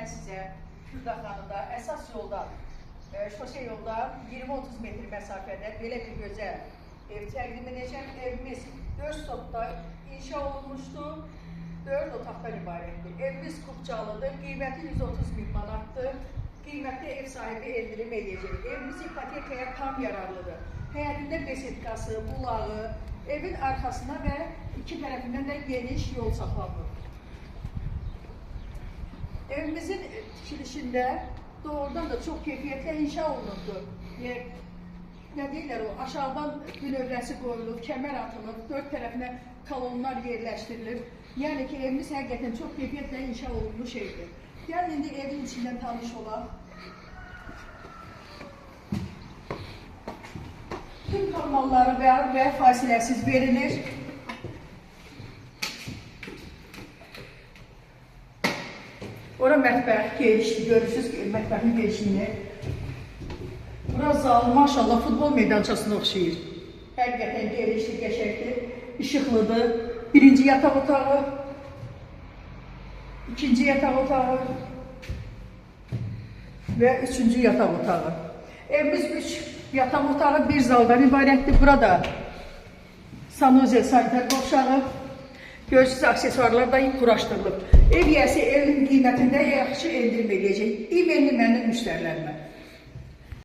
mən sizə Kürdaxanıda əsas yoldan, şose yoldan 20-30 metr məsafədə belə bir gözəl ev təqdim edəcəm. Evimiz 4 stopda inşa olunmuşdu, 4 otaqdan ibarətdir. Evimiz Qubcalıdır, qiyməti 130 min manatdır. Qiymətli ev sahibi endirim edəcək. Evimiz ipotekaya tam yararlıdır. Həyətində besetkası, bulağı, evin arxasına və iki tərəfindən də geniş yol saxlanılır. Evimizin tikilişində doğrudan da çox keyfiyyətlə inşa olunubdur. Nə deyirlər o, aşağıdan bünövrəsi qoyulub, kəmər atılıb, 4 tərəfinə kolonlar yerləşdirilir. Yəni ki, evimiz həqiqətən çox keyfiyyətlə inşa olunmuş evdir. Gəlin indi evin içindən tanış olaq. Tüm kanalları və fasiləsiz verilir. Ora mətbəx genişdir, görürsünüz ki, mətbəxin genişliyini. Bura zal, maşallah, futbol meydançasına oxşayır. Həqiqətən genişdir, qəşəkdir, işıqlıdır. Birinci yataq otağı, ikinci yataq otağı və üçüncü yataq otağı. Evimiz 3 yataq otağı, bir zaldan ibarətdir. Burada sanuzel, sanitar qovşağı, görürsünüz, aksesuarlar da quraşdırılıb. Ev yiyəsi evin qiymətində yaxşı endirim edəcək. İmenli mənim müştərilərimə.